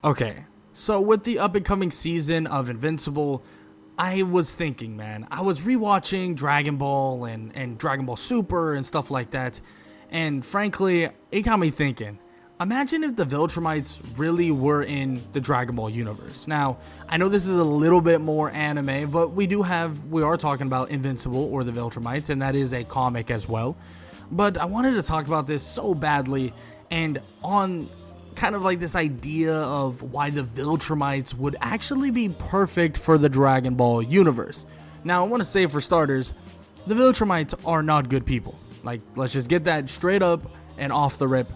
Okay, so with the up and coming season of Invincible, I was thinking, man, I was rewatching Dragon Ball and Dragon Ball Super and stuff like that, and frankly, it got me thinking. Imagine if the Viltrumites really were in the Dragon Ball universe. Now, I know this is a little bit more anime, but we are talking about Invincible or the Viltrumites, and that is a comic as well. But I wanted to talk about this so badly, and on kind of like this idea of why the Viltrumites would actually be perfect for the Dragon Ball universe. Now, I want to say for starters, the Viltrumites are not good people. Like, let's just get that straight up and off the rip.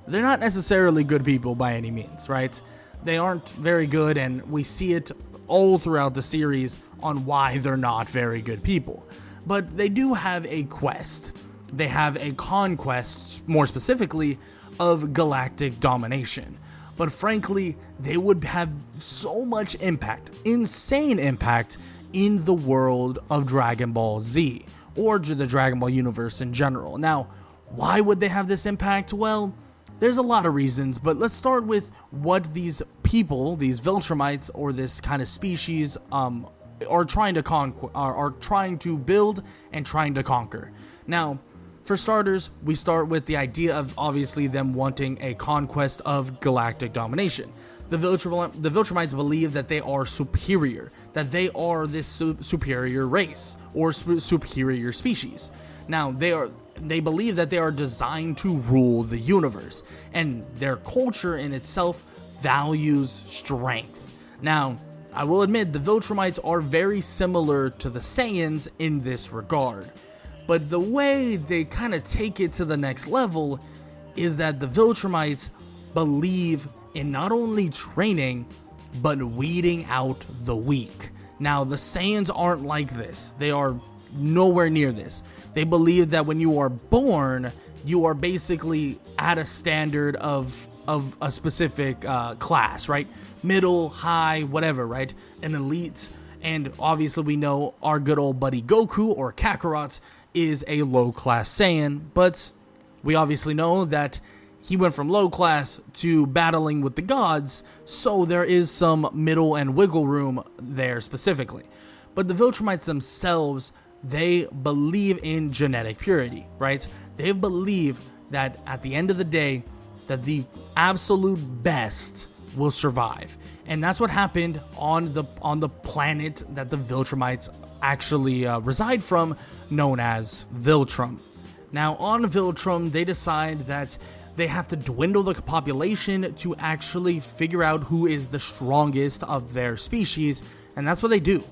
They're not necessarily good people by any means, right? They aren't very good, and we see it all throughout the series on why they're not very good people. But they do have a quest. They have a conquest, more specifically, of galactic domination. But frankly, they would have so much impact, insane impact, in the world of Dragon Ball Z, or the Dragon Ball universe in general. Now, why would they have this impact? Well, there's a lot of reasons, but let's start with what these people, these Viltrumites, or this kind of species, are trying to build and trying to conquer. Now, for starters, we start with the idea of obviously them wanting a conquest of galactic domination. The Viltrumites believe that they are superior, that they are this superior race or superior species. Now, they believe that they are designed to rule the universe, and their culture in itself values strength. Now, I will admit the Viltrumites are very similar to the Saiyans in this regard. But the way they kind of take it to the next level is that the Viltrumites believe in not only training, but weeding out the weak. Now, the Saiyans aren't like this. They are nowhere near this. They believe that when you are born, you are basically at a standard of a specific class, right? Middle, high, whatever, right? An elite. And obviously we know our good old buddy Goku, or Kakarot, is a low-class Saiyan, but we obviously know that he went from low class to battling with the gods, so there is some middle and wiggle room there specifically. But the Viltrumites themselves, they believe in genetic purity, right? They believe that at the end of the day, that the absolute best will survive. And that's what happened on the planet that the Viltrumites actually reside from, known as Viltrum. Now, on Viltrum, they decide that they have to dwindle the population to actually figure out who is the strongest of their species, and that's what they do.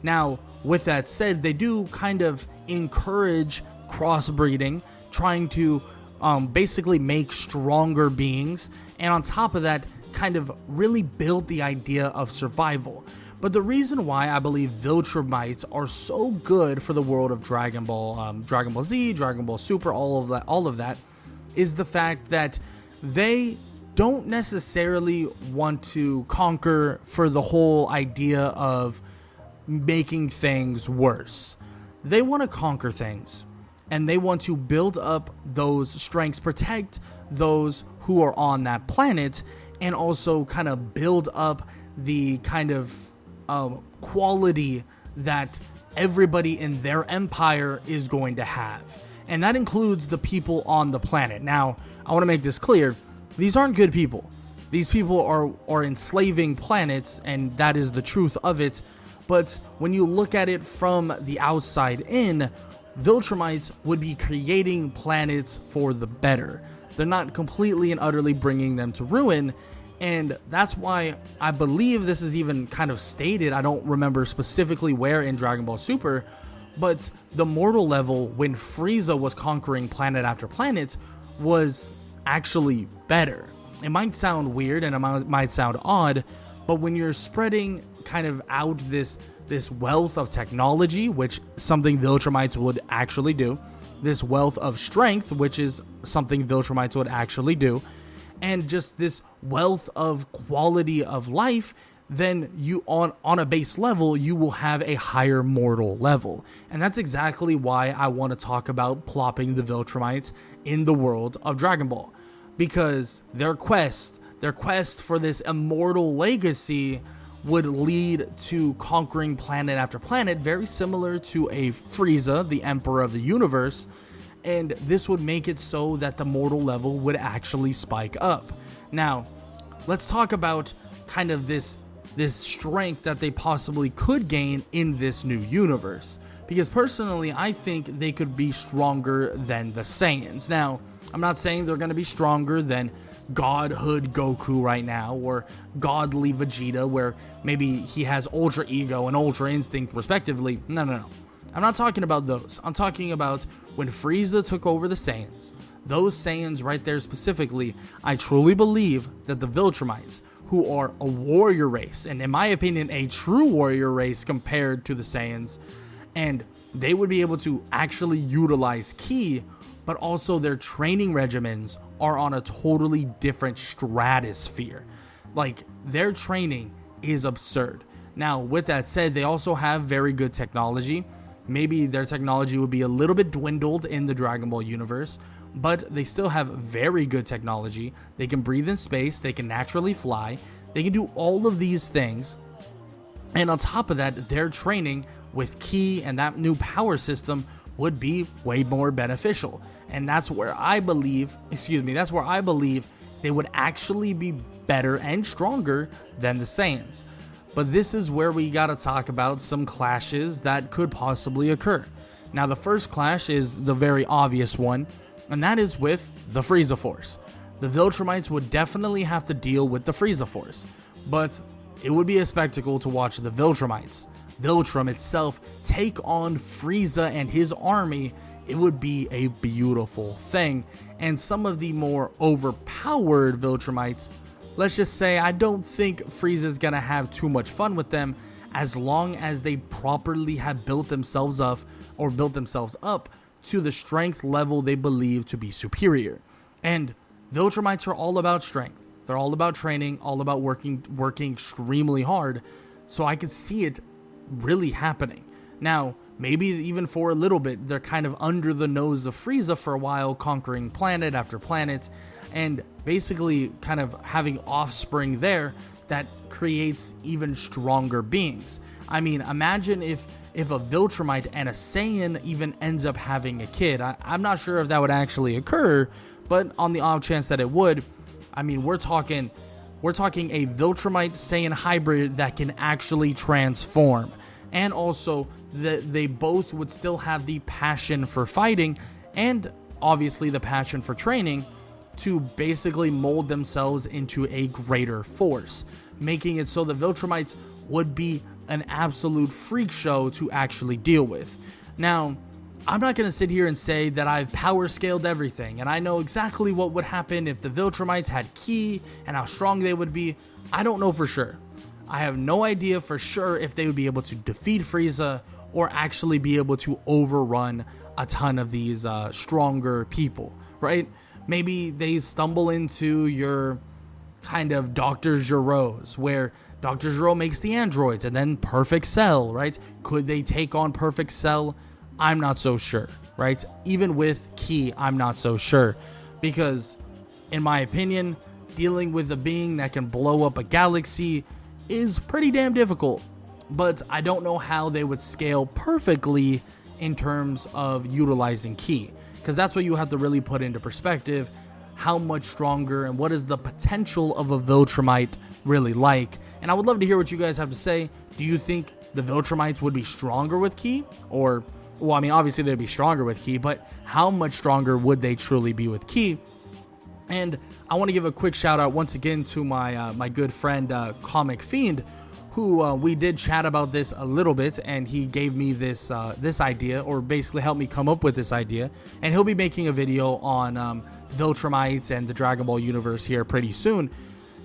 Now, with that said, they do kind of encourage crossbreeding, trying to basically make stronger beings, and on top of that, kind of really build the idea of survival. But the reason why I believe Viltrumites are so good for the world of Dragon Ball, Dragon Ball Z, Dragon Ball Super, all of that, is the fact that they don't necessarily want to conquer for the whole idea of making things worse. They want to conquer things, and they want to build up those strengths, protect those who are on that planet, and also kind of build up the kind of quality that everybody in their empire is going to have. And that includes the people on the planet. Now, I want to make this clear. These aren't good people. These people are enslaving planets, and that is the truth of it. But when you look at it from the outside in, Viltrumites would be creating planets for the better. They're not completely and utterly bringing them to ruin. And that's why I believe this is even kind of stated. I don't remember specifically where in Dragon Ball Super, but the mortal level, when Frieza was conquering planet after planet, was actually better. It might sound weird and it might sound odd, but when you're spreading kind of out this wealth of technology, which something Viltrumites would actually do, this wealth of strength, which is something Viltrumites would actually do, and just this wealth of quality of life, then you on a base level, you will have a higher mortal level. And that's exactly why I want to talk about plopping the Viltrumites in the world of Dragon Ball. Because their quest, their quest for this immortal legacy would lead to conquering planet after planet, very similar to a Frieza, the Emperor of the Universe, and this would make it so that the mortal level would actually spike up. Now, let's talk about kind of this strength that they possibly could gain in this new universe, because personally I think they could be stronger than the Saiyans. Now, I'm not saying they're going to be stronger than Godhood Goku right now, or Godly Vegeta, where maybe he has Ultra Ego and Ultra Instinct respectively. No. I'm not talking about those. I'm talking about when Frieza took over the Saiyans. Those Saiyans right there specifically, I truly believe that the Viltrumites, who are a warrior race, and in my opinion, a true warrior race compared to the Saiyans, and they would be able to actually utilize Ki, but also their training regimens are on a totally different stratosphere. Like, their training is absurd. Now, with that said, they also have very good technology. Maybe their technology would be a little bit dwindled in the Dragon Ball universe, but they still have very good technology. They can breathe in space, they can naturally fly, they can do all of these things. And on top of that, their training with Ki and that new power system would be way more beneficial. And that's where I believe, they would actually be better and stronger than the Saiyans. But this is where we gotta talk about some clashes that could possibly occur. Now, the first clash is the very obvious one, and that is with the Frieza Force. The Viltrumites would definitely have to deal with the Frieza Force, but it would be a spectacle to watch the Viltrumites, Viltrum itself, take on Frieza and his army. It would be a beautiful thing. And some of the more overpowered Viltrumites, let's just say, I don't think Frieza's gonna have too much fun with them, as long as they properly have built themselves up to the strength level they believe to be superior. And Viltrumites are all about strength. They're all about training, all about working extremely hard. So I could see it really happening. Now, maybe even for a little bit, they're kind of under the nose of Frieza for a while, conquering planet after planet, and basically kind of having offspring there that creates even stronger beings. I mean, imagine if a Viltrumite and a Saiyan even ends up having a kid. I'm not sure if that would actually occur, but on the off chance that it would, I mean, we're talking a Viltrumite Saiyan hybrid that can actually transform. And also, they both would still have the passion for fighting and obviously the passion for training to basically mold themselves into a greater force, making it so the Viltrumites would be an absolute freak show to actually deal with. Now, I'm not going to sit here and say that I've power scaled everything and I know exactly what would happen if the Viltrumites had Ki and how strong they would be. I don't know for sure. I have no idea for sure if they would be able to defeat Frieza or actually be able to overrun a ton of these stronger people, right? Maybe they stumble into your kind of Dr. Gero's, where Dr. Gero makes the androids, and then Perfect Cell, right? Could they take on Perfect Cell? I'm not so sure, right? Even with Ki, I'm not so sure, because in my opinion, dealing with a being that can blow up a galaxy is pretty damn difficult, but I don't know how they would scale perfectly in terms of utilizing Ki, because that's what you have to really put into perspective. How much stronger and what is the potential of a Viltrumite really like? And I would love to hear what you guys have to say. Do you think the Viltrumites would be stronger with Ki? Or, well, I mean, obviously they'd be stronger with Ki, but how much stronger would they truly be with Ki? And I want to give a quick shout out once again to my good friend Comic Fiend, who we did chat about this a little bit, and he gave me this idea, or basically helped me come up with this idea. And he'll be making a video on Viltrumites and the Dragon Ball universe here pretty soon.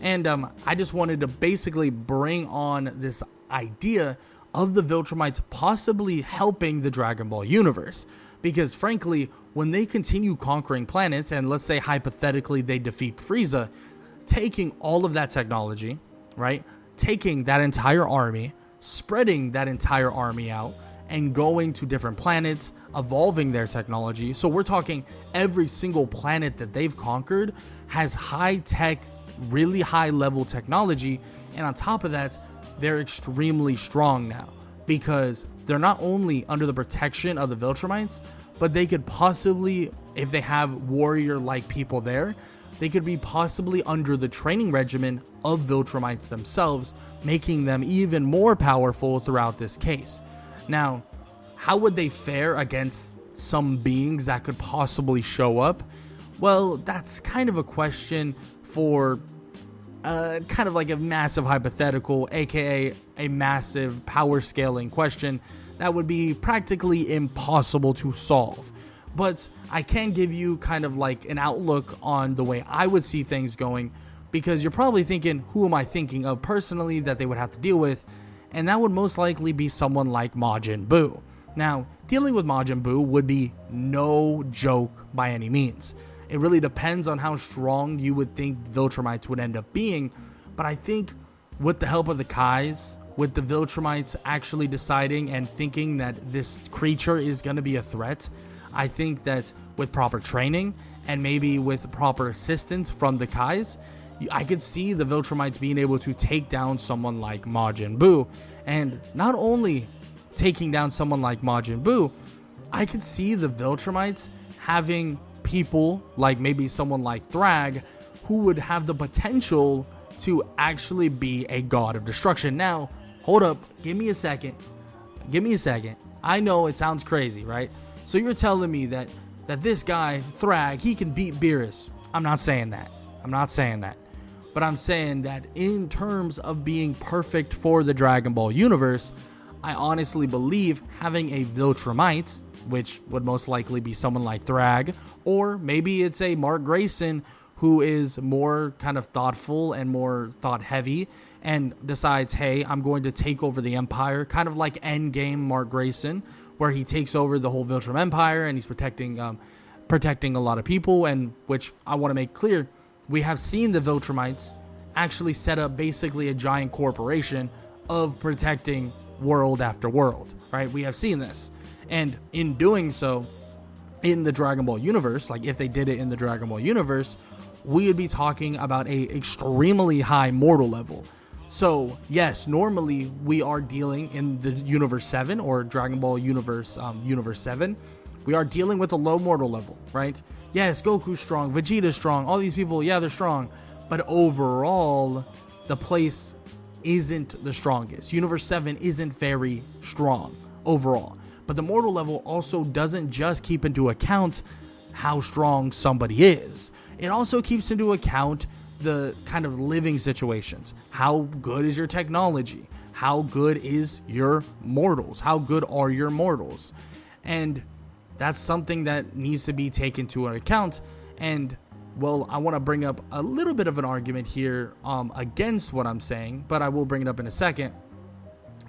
And I just wanted to basically bring on this idea of the Viltrumites possibly helping the Dragon Ball universe. Because frankly, when they continue conquering planets, and let's say hypothetically they defeat Frieza, taking all of that technology, right? Taking that entire army, spreading that entire army out, and going to different planets, evolving their technology. So we're talking every single planet that they've conquered has high-tech really high level technology. And on top of that, they're extremely strong now, because they're not only under the protection of the Viltrumites, but they could possibly, if they have warrior-like people there, they could be possibly under the training regimen of Viltrumites themselves, making them even more powerful throughout this case. Now, how would they fare against some beings that could possibly show up? Well, that's kind of a question for kind of like a massive hypothetical, aka a massive power scaling question that would be practically impossible to solve. But I can give you kind of like an outlook on the way I would see things going, because you're probably thinking, who am I thinking of personally that they would have to deal with? And that would most likely be someone like Majin Buu. Now, dealing with Majin Buu would be no joke by any means. It really depends on how strong you would think Viltrumites would end up being, but I think with the help of the Kais, with the Viltrumites actually deciding and thinking that this creature is going to be a threat, I think that with proper training and maybe with proper assistance from the Kais, I could see the Viltrumites being able to take down someone like Majin Buu. And not only taking down someone like Majin Buu, I could see the Viltrumites having people like maybe someone like Thrag, who would have the potential to actually be a god of destruction. Now, hold up, give me a second. I know it sounds crazy, right? So you're telling me that this guy, Thrag, he can beat Beerus. I'm not saying that. But I'm saying that in terms of being perfect for the Dragon Ball universe, I honestly believe having a Viltrumite, which would most likely be someone like Thrag, or maybe it's a Mark Grayson who is more kind of thoughtful and more thought heavy and decides, hey, I'm going to take over the Empire, kind of like Endgame Mark Grayson, where he takes over the whole Viltrum Empire and he's protecting a lot of people, and which I want to make clear, we have seen the Viltrumites actually set up basically a giant corporation of protecting world after world, right? We have seen this. And in doing so, in the Dragon Ball universe, like if they did it in the Dragon Ball universe, we would be talking about a extremely high mortal level. So yes, normally we are dealing in the Universe 7 or Dragon Ball Universe, Universe 7, we are dealing with a low mortal level, right? Yes, Goku's strong, Vegeta's strong, all these people, yeah, they're strong. But overall, the place isn't the strongest. Universe 7 isn't very strong overall. But the mortal level also doesn't just keep into account how strong somebody is. It also keeps into account the kind of living situations. How good is your technology? How good is your mortals? How good are your mortals? And that's something that needs to be taken into account. And well, I want to bring up a little bit of an argument here against what I'm saying, but I will bring it up in a second.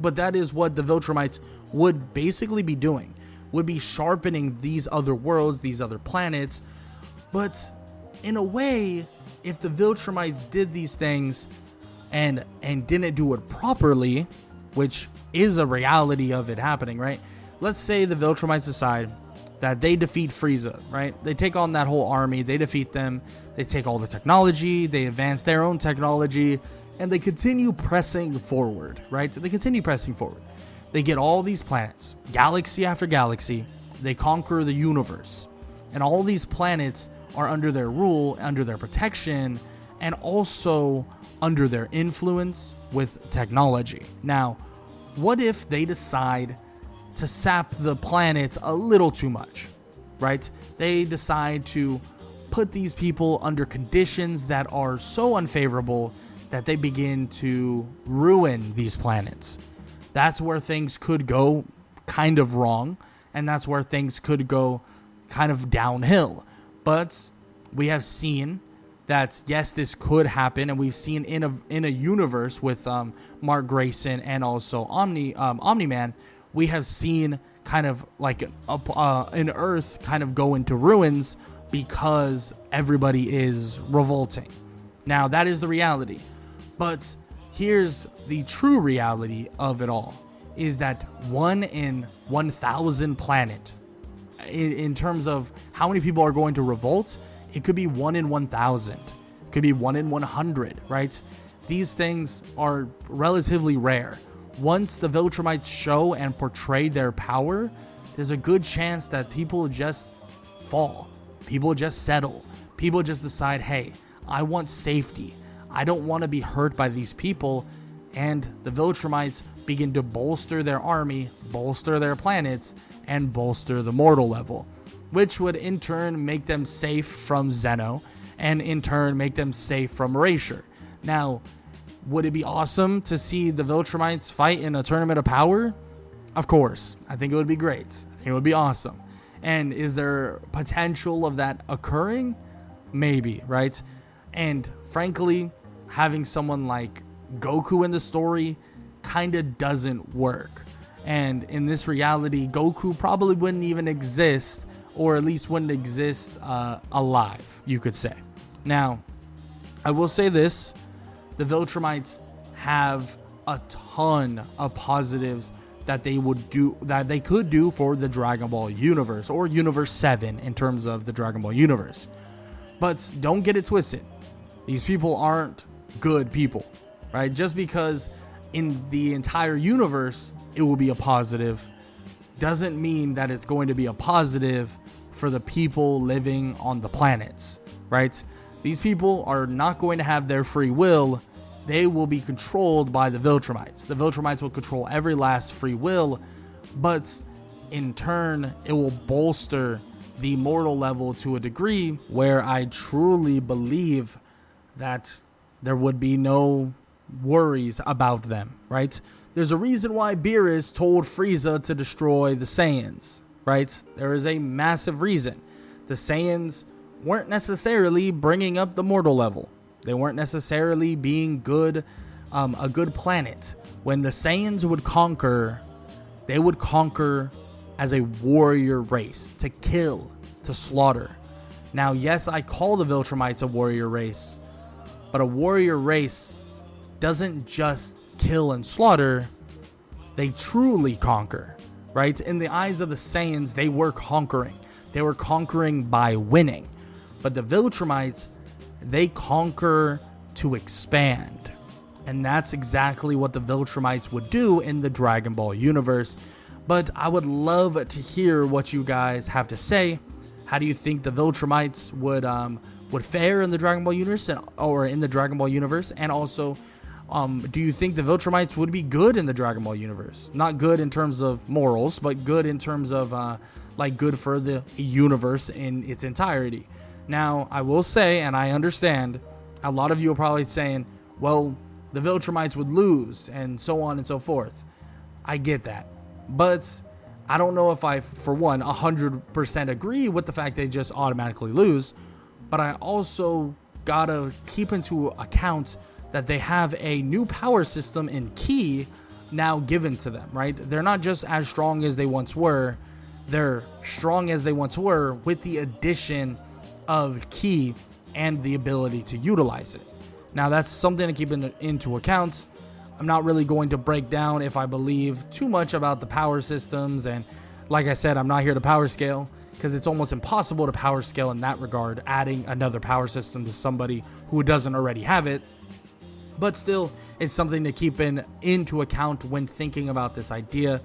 But that is what the Viltrumites would basically be doing, would be sharpening these other worlds, these other planets. But in a way, if the Viltrumites did these things and didn't do it properly, which is a reality of it happening, right? Let's say the Viltrumites decide that they defeat Frieza, right? They take on that whole army, they defeat them, they take all the technology, they advance their own technology, and they continue pressing forward, right? So they continue pressing forward. They get all these planets, galaxy after galaxy, they conquer the universe, and all these planets are under their rule, under their protection, and also under their influence with technology. Now, what if they decide to sap the planets a little too much, right? They decide to put these people under conditions that are so unfavorable that they begin to ruin these planets. That's where things could go kind of wrong, and that's where things could go kind of downhill. But we have seen that, yes, this could happen, and we've seen in a universe with Mark Grayson and also Omni-Man, we have seen kind of like an Earth kind of go into ruins because everybody is revolting. Now, that is the reality. But here's the true reality of it all, is that 1 in 1,000 planet, in terms of how many people are going to revolt, it could be 1 in 1,000. could be 1 in 100, right? These things are relatively rare. Once the Viltrumites show and portray their power, there's a good chance that people just fall. People just settle. People just decide, hey, I want safety. I don't want to be hurt by these people. And the Viltrumites begin to bolster their army, bolster their planets, and bolster the mortal level, which would in turn make them safe from Zeno, and in turn make them safe from Erasure. Now, would it be awesome to see the Viltrumites fight in a tournament of power? Of course. I think it would be great. I think it would be awesome. And is there potential of that occurring? Maybe, right? And frankly, having someone like Goku in the story kind of doesn't work. And in this reality, Goku probably wouldn't even exist, or at least wouldn't exist alive, you could say. Now, I will say this. The Viltrumites have a ton of positives that they could do for the Dragon Ball universe, or Universe 7 in terms of the Dragon Ball universe. But don't get it twisted. These people aren't good people, right? Just because in the entire universe it will be a positive doesn't mean that it's going to be a positive for the people living on the planets, right? These people are not going to have their free will. They will be controlled by the Viltrumites. The Viltrumites will control every last free will, but in turn, it will bolster the mortal level to a degree where I truly believe that there would be no worries about them, right? There's a reason why Beerus told Frieza to destroy the Saiyans, right? There is a massive reason. The Saiyans weren't necessarily bringing up the mortal level. They weren't necessarily being good, a good planet. When the Saiyans would conquer, they would conquer as a warrior race, to kill, to slaughter. Now, yes, I call the Viltrumites a warrior race, but a warrior race doesn't just kill and slaughter, they truly conquer, right? In the eyes of the Saiyans, they were conquering. They were conquering by winning. But the Viltrumites, they conquer to expand. And that's exactly what the Viltrumites would do in the Dragon Ball universe. But I would love to hear what you guys have to say. How do you think the Viltrumites would fare in the Dragon Ball universe, or in the Dragon Ball universe? And also, do you think the Viltrumites would be good in the Dragon Ball universe? Not good in terms of morals, but good in terms of like good for the universe in its entirety. Now, I will say, and I understand, a lot of you are probably saying, well, the Viltrumites would lose, and so on and so forth. I get that. But I don't know if I, for one, 100% agree with the fact they just automatically lose. But I also gotta keep into account that they have a new power system in Ki now given to them, right? They're not just as strong as they once were. They're strong as they once were with the addition of Ki and the ability to utilize it. Now, that's something to keep into account. I'm not really going to break down if I believe too much about the power systems. And like I said, I'm not here to power scale, because it's almost impossible to power scale in that regard, adding another power system to somebody who doesn't already have it. But still, it's something to keep into account when thinking about this idea.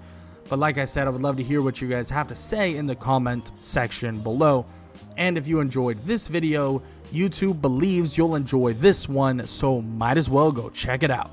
But like I said, I would love to hear what you guys have to say in the comment section below. And if you enjoyed this video, YouTube believes you'll enjoy this one, so might as well go check it out.